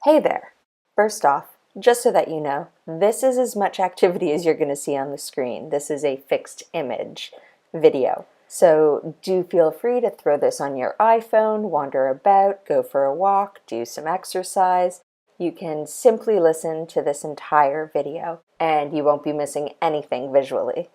Hey there! First off, just so that you know, this is as much activity as you're going to see on the screen. This is a fixed image video. So do feel free to throw this on your iPhone, wander about, go for a walk, do some exercise. You can simply listen to this entire video and you won't be missing anything visually.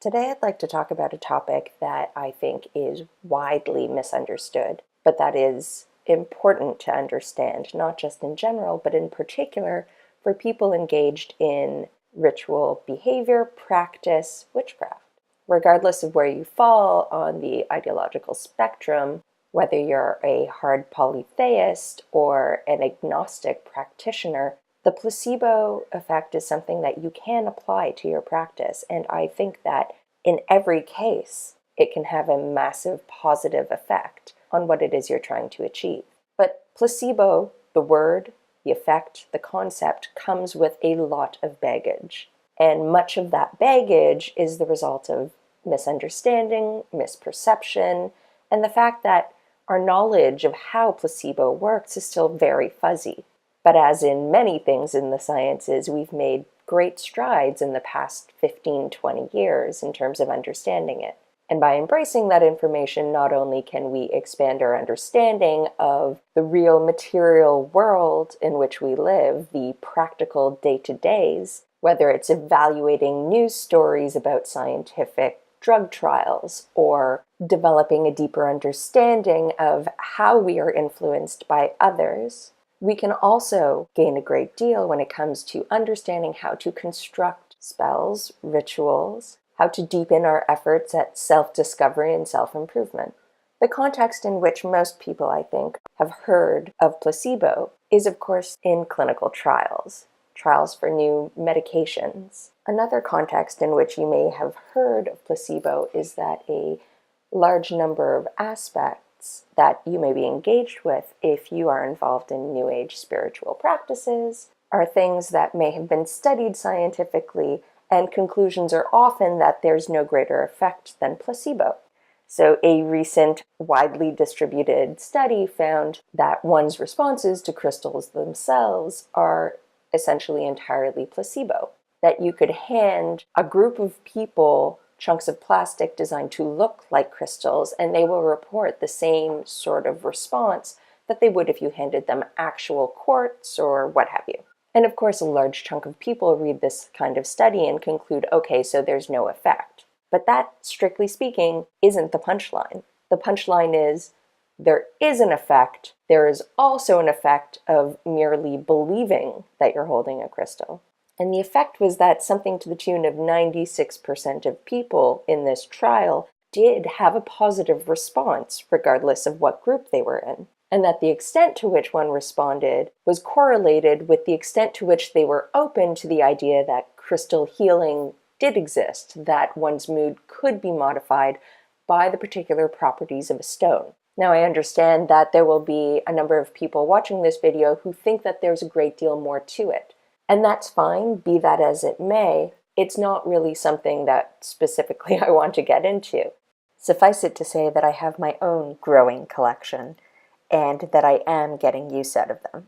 Today I'd like to talk about a topic that I think is widely misunderstood, but that is important to understand, not just in general, but in particular for people engaged in ritual behavior, practice, witchcraft. Regardless of where you fall on the ideological spectrum, whether you're a hard polytheist or an agnostic practitioner, the placebo effect is something that you can apply to your practice, and I think that in every case, it can have a massive positive effect on what it is you're trying to achieve. But placebo, the word, the effect, the concept, comes with a lot of baggage. And much of that baggage is the result of misunderstanding, misperception, and the fact that our knowledge of how placebo works is still very fuzzy. But as in many things in the sciences, we've made great strides in the past 15, 20 years in terms of understanding it. And by embracing that information, not only can we expand our understanding of the real material world in which we live, the practical day-to-days, whether it's evaluating news stories about scientific drug trials or developing a deeper understanding of how we are influenced by others, we can also gain a great deal when it comes to understanding how to construct spells, rituals, how to deepen our efforts at self-discovery and self-improvement. The context in which most people, I think, have heard of placebo is, of course, in clinical trials, trials for new medications. Another context in which you may have heard of placebo is that a large number of aspects that you may be engaged with if you are involved in New Age spiritual practices are things that may have been studied scientifically, and conclusions are often that there's no greater effect than placebo. So a recent widely distributed study found that one's responses to crystals themselves are essentially entirely placebo. That you could hand a group of people chunks of plastic designed to look like crystals, and they will report the same sort of response that they would if you handed them actual quartz or what have you. And of course, a large chunk of people read this kind of study and conclude, okay, so there's no effect. But that, strictly speaking, isn't the punchline. The punchline is there is an effect. There is also an effect of merely believing that you're holding a crystal. And the effect was that something to the tune of 96% of people in this trial did have a positive response, regardless of what group they were in. And that the extent to which one responded was correlated with the extent to which they were open to the idea that crystal healing did exist, that one's mood could be modified by the particular properties of a stone. Now, I understand that there will be a number of people watching this video who think that there's a great deal more to it. And that's fine, be that as it may. It's not really something that specifically I want to get into. Suffice it to say that I have my own growing collection, and that I am getting use out of them.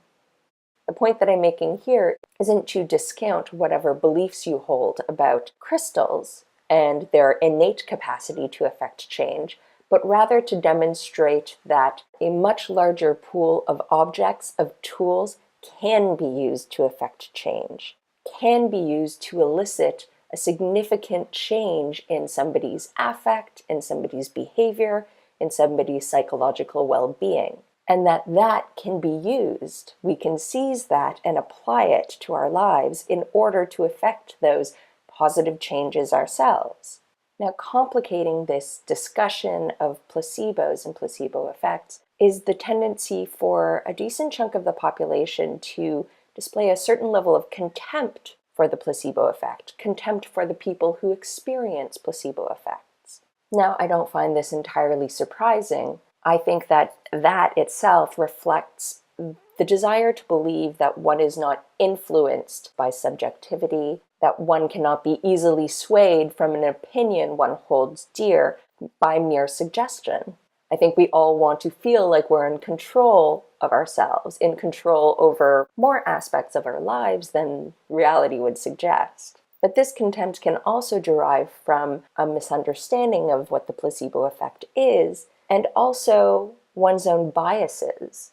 The point that I'm making here isn't to discount whatever beliefs you hold about crystals and their innate capacity to affect change, but rather to demonstrate that a much larger pool of objects, of tools, can be used to affect change, can be used to elicit a significant change in somebody's affect, in somebody's behavior, in somebody's psychological well-being. And that can be used. We can seize that and apply it to our lives in order to effect those positive changes ourselves. Now, complicating this discussion of placebos and placebo effects is the tendency for a decent chunk of the population to display a certain level of contempt for the placebo effect, contempt for the people who experience placebo effects. Now, I don't find this entirely surprising. I think that itself reflects the desire to believe that one is not influenced by subjectivity, that one cannot be easily swayed from an opinion one holds dear by mere suggestion. I think we all want to feel like we're in control of ourselves, in control over more aspects of our lives than reality would suggest. But this contempt can also derive from a misunderstanding of what the placebo effect is, and also one's own biases.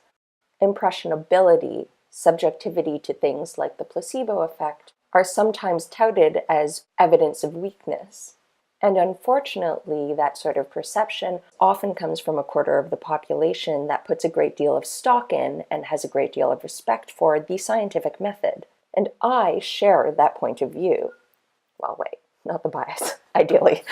Impressionability, subjectivity to things like the placebo effect are sometimes touted as evidence of weakness. And unfortunately, that sort of perception often comes from a quarter of the population that puts a great deal of stock in and has a great deal of respect for the scientific method. And I share that point of view. Well, wait, not the bias, ideally.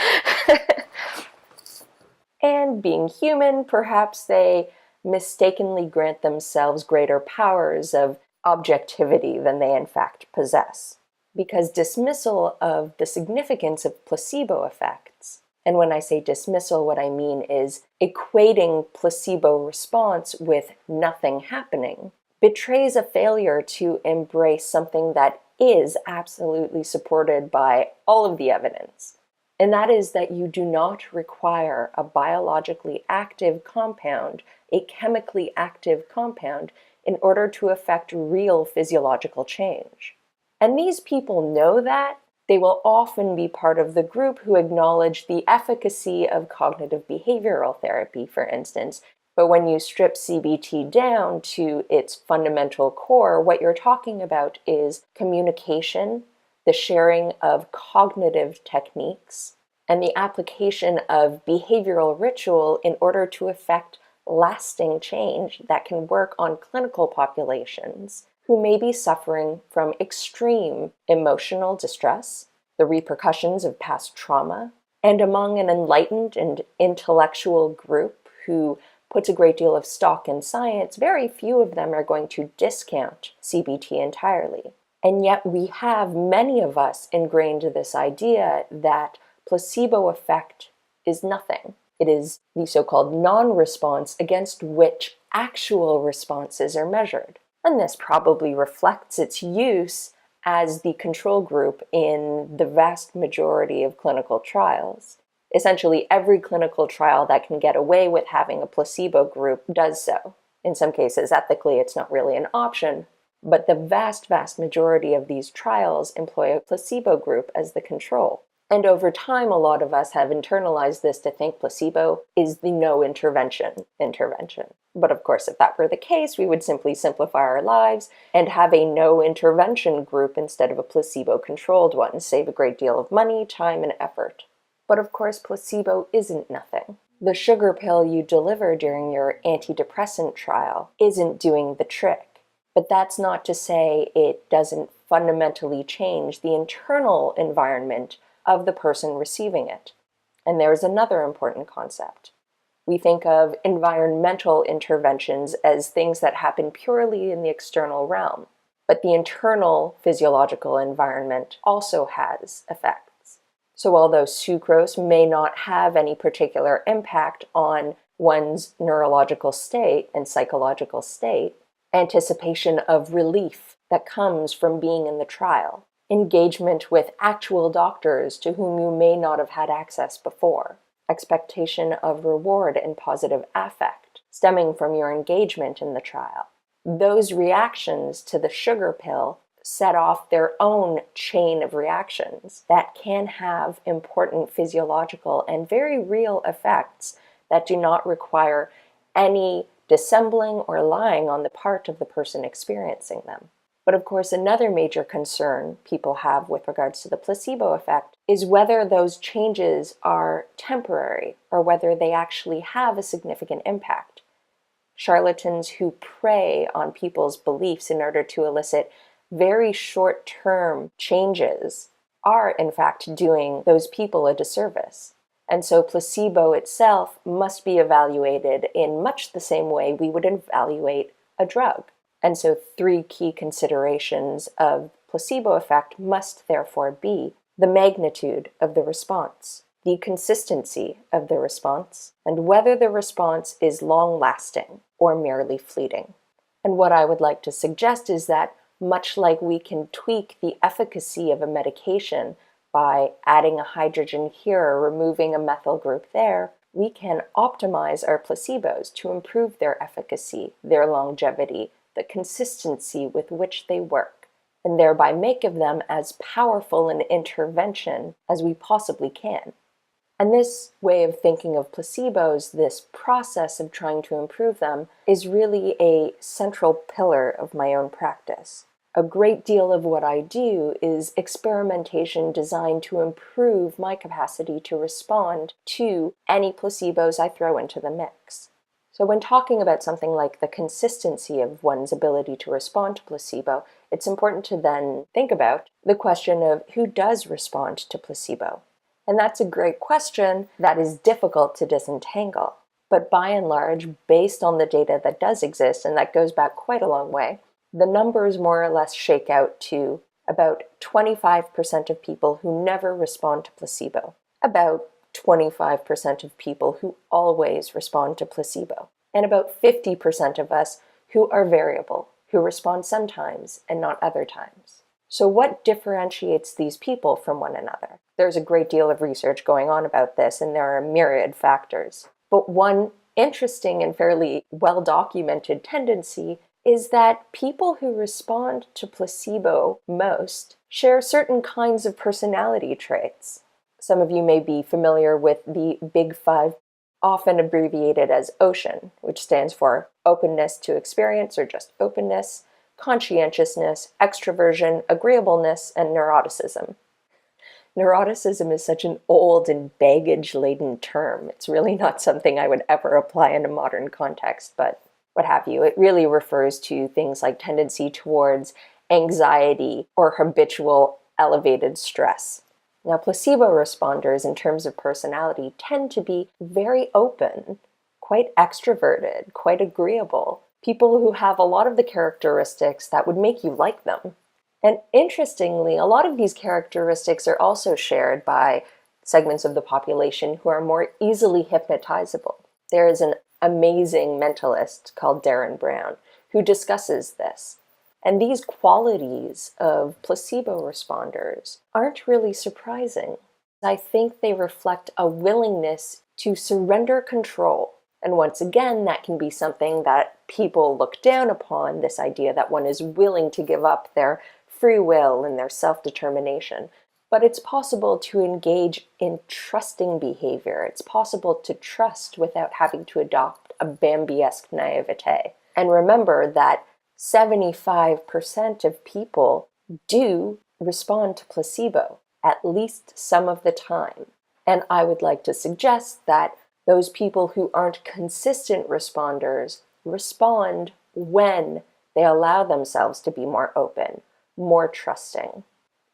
And being human, perhaps they mistakenly grant themselves greater powers of objectivity than they in fact possess. Because dismissal of the significance of placebo effects, and when I say dismissal, what I mean is equating placebo response with nothing happening, betrays a failure to embrace something that is absolutely supported by all of the evidence. And that is that you do not require a biologically active compound, a chemically active compound, in order to affect real physiological change. And these people know that. They will often be part of the group who acknowledge the efficacy of cognitive behavioral therapy, for instance. But when you strip CBT down to its fundamental core, what you're talking about is communication, the sharing of cognitive techniques, and the application of behavioral ritual in order to effect lasting change that can work on clinical populations who may be suffering from extreme emotional distress, the repercussions of past trauma, and among an enlightened and intellectual group who puts a great deal of stock in science, very few of them are going to discount CBT entirely. And yet we have, many of us, ingrained this idea that placebo effect is nothing. It is the so-called non-response against which actual responses are measured. And this probably reflects its use as the control group in the vast majority of clinical trials. Essentially, every clinical trial that can get away with having a placebo group does so. In some cases, ethically, it's not really an option, but the vast majority of these trials employ a placebo group as the control. And over time, a lot of us have internalized this to think placebo is the no intervention. But of course, if that were the case, we would simply simplify our lives and have a no intervention group instead of a placebo-controlled one, save a great deal of money, time, and effort. But of course, placebo isn't nothing. The sugar pill you deliver during your antidepressant trial isn't doing the trick. But that's not to say it doesn't fundamentally change the internal environment of the person receiving it. And there's another important concept. We think of environmental interventions as things that happen purely in the external realm, but the internal physiological environment also has effects. So although sucrose may not have any particular impact on one's neurological state and psychological state, anticipation of relief that comes from being in the trial, engagement with actual doctors to whom you may not have had access before, expectation of reward and positive affect stemming from your engagement in the trial. Those reactions to the sugar pill set off their own chain of reactions that can have important physiological and very real effects that do not require any dissembling or lying on the part of the person experiencing them. But of course, another major concern people have with regards to the placebo effect is whether those changes are temporary or whether they actually have a significant impact. Charlatans who prey on people's beliefs in order to elicit very short-term changes are, in fact, doing those people a disservice. And so placebo itself must be evaluated in much the same way we would evaluate a drug. And so 3 key considerations of placebo effect must therefore be the magnitude of the response, the consistency of the response, and whether the response is long-lasting or merely fleeting. And what I would like to suggest is that much like we can tweak the efficacy of a medication by adding a hydrogen here or removing a methyl group there, we can optimize our placebos to improve their efficacy, their longevity, the consistency with which they work, and thereby make of them as powerful an intervention as we possibly can. And this way of thinking of placebos, this process of trying to improve them, is really a central pillar of my own practice. A great deal of what I do is experimentation designed to improve my capacity to respond to any placebos I throw into the mix. So when talking about something like the consistency of one's ability to respond to placebo, it's important to then think about the question of who does respond to placebo. And that's a great question that is difficult to disentangle. But by and large, based on the data that does exist, and that goes back quite a long way, the numbers more or less shake out to about 25% of people who never respond to placebo, about 25% of people who always respond to placebo, and about 50% of us who are variable, who respond sometimes and not other times. So what differentiates these people from one another? There's a great deal of research going on about this, and there are myriad factors. But one interesting and fairly well-documented tendency is that people who respond to placebo most share certain kinds of personality traits. Some of you may be familiar with the Big Five, often abbreviated as OCEAN, which stands for openness to experience or just openness, conscientiousness, extroversion, agreeableness, and neuroticism. Neuroticism is such an old and baggage-laden term. It's really not something I would ever apply in a modern context, but what have you. It really refers to things like tendency towards anxiety or habitual elevated stress. Now, placebo responders, in terms of personality, tend to be very open, quite extroverted, quite agreeable, people who have a lot of the characteristics that would make you like them. And interestingly, a lot of these characteristics are also shared by segments of the population who are more easily hypnotizable. There is an amazing mentalist called Darren Brown who discusses this. And these qualities of placebo responders aren't really surprising. I think they reflect a willingness to surrender control. And once again, that can be something that people look down upon, this idea that one is willing to give up their free will and their self-determination. But it's possible to engage in trusting behavior. It's possible to trust without having to adopt a Bambi-esque naivete. And remember that 75% of people do respond to placebo, at least some of the time. And I would like to suggest that those people who aren't consistent responders respond when they allow themselves to be more open, more trusting.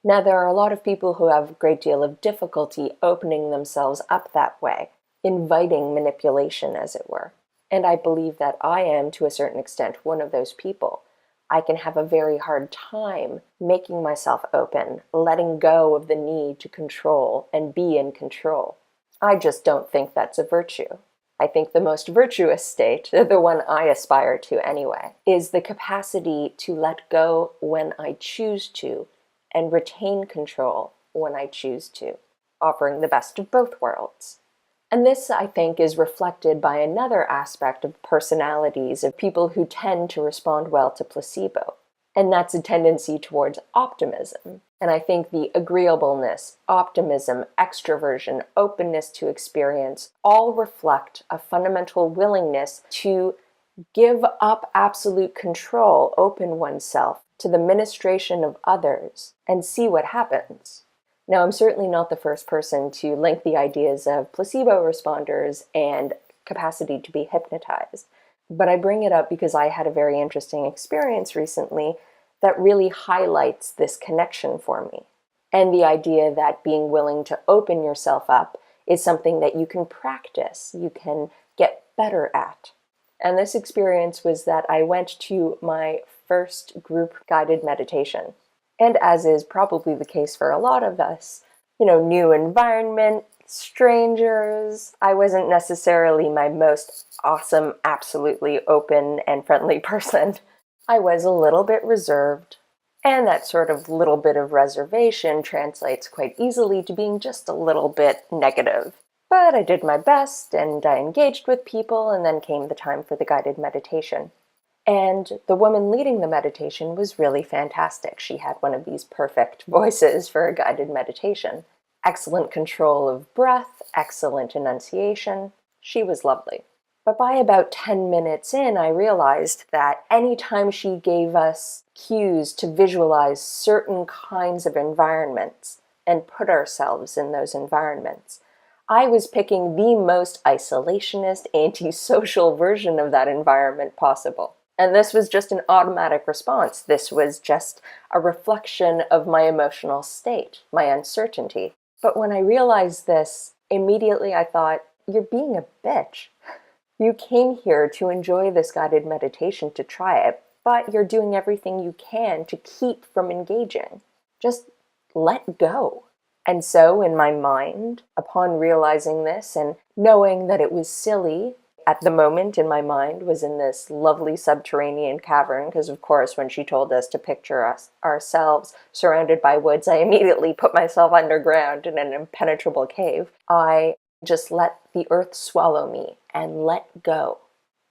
Now, there are a lot of people who have a great deal of difficulty opening themselves up that way, inviting manipulation, as it were. And I believe that I am, to a certain extent, one of those people. I can have a very hard time making myself open, letting go of the need to control and be in control. I just don't think that's a virtue. I think the most virtuous state, the one I aspire to anyway, is the capacity to let go when I choose to and retain control when I choose to, offering the best of both worlds. And this, I think, is reflected by another aspect of personalities of people who tend to respond well to placebo, and that's a tendency towards optimism. And I think the agreeableness, optimism, extroversion, openness to experience all reflect a fundamental willingness to give up absolute control, open oneself to the ministration of others, and see what happens. Now, I'm certainly not the first person to link the ideas of placebo responders and capacity to be hypnotized, but I bring it up because I had a very interesting experience recently that really highlights this connection for me, and the idea that being willing to open yourself up is something that you can practice, you can get better at. And this experience was that I went to my first group guided meditation. And as is probably the case for a lot of us, new environment, strangers. I wasn't necessarily my most awesome, absolutely open and friendly person. I was a little bit reserved, and that sort of little bit of reservation translates quite easily to being just a little bit negative. But I did my best, and I engaged with people, and then came the time for the guided meditation. And the woman leading the meditation was really fantastic. She had one of these perfect voices for a guided meditation. Excellent control of breath, excellent enunciation. She was lovely. But by about 10 minutes in, I realized that anytime she gave us cues to visualize certain kinds of environments and put ourselves in those environments, I was picking the most isolationist, antisocial version of that environment possible. And this was just an automatic response. This was just a reflection of my emotional state, my uncertainty. But when I realized this, immediately I thought, you're being a bitch. You came here to enjoy this guided meditation, to try it, but you're doing everything you can to keep from engaging. Just let go. And so in my mind, upon realizing this and knowing that it was silly, at the moment in my mind was in this lovely subterranean cavern, because of course when she told us to picture ourselves surrounded by woods, I immediately put myself underground in an impenetrable cave. I just let the earth swallow me and let go.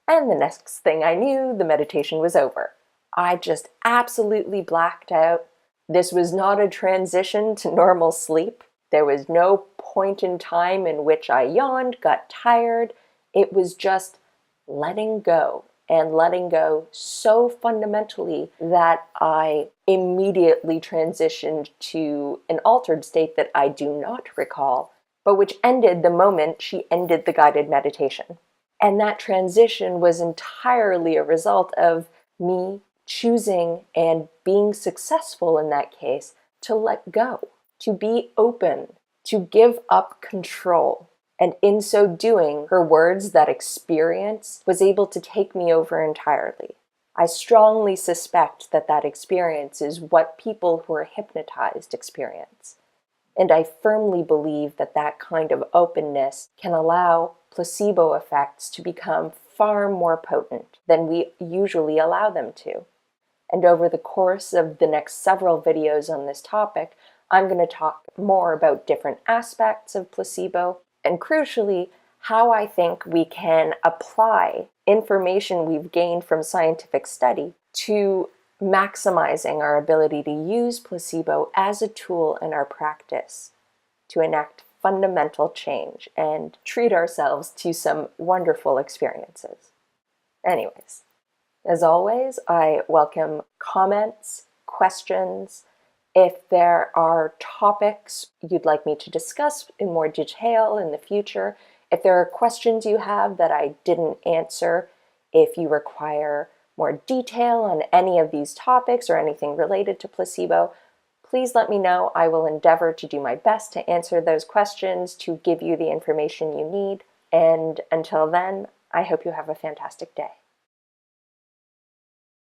And the next thing I knew, the meditation was over. I just absolutely blacked out. This was not a transition to normal sleep. There was no point in time in which I yawned, got tired. It was just letting go, and letting go so fundamentally that I immediately transitioned to an altered state that I do not recall, but which ended the moment she ended the guided meditation. And that transition was entirely a result of me choosing and being successful in that case to let go, to be open, to give up control. And in so doing, her words, that experience, was able to take me over entirely. I strongly suspect that that experience is what people who are hypnotized experience. And I firmly believe that that kind of openness can allow placebo effects to become far more potent than we usually allow them to. And over the course of the next several videos on this topic, I'm going to talk more about different aspects of placebo, and crucially, how I think we can apply information we've gained from scientific study to maximizing our ability to use placebo as a tool in our practice to enact fundamental change and treat ourselves to some wonderful experiences. Anyways, as always, I welcome comments, questions. If there are topics you'd like me to discuss in more detail in the future, if there are questions you have that I didn't answer, if you require more detail on any of these topics or anything related to placebo, please let me know. I will endeavor to do my best to answer those questions, to give you the information you need. And until then, I hope you have a fantastic day.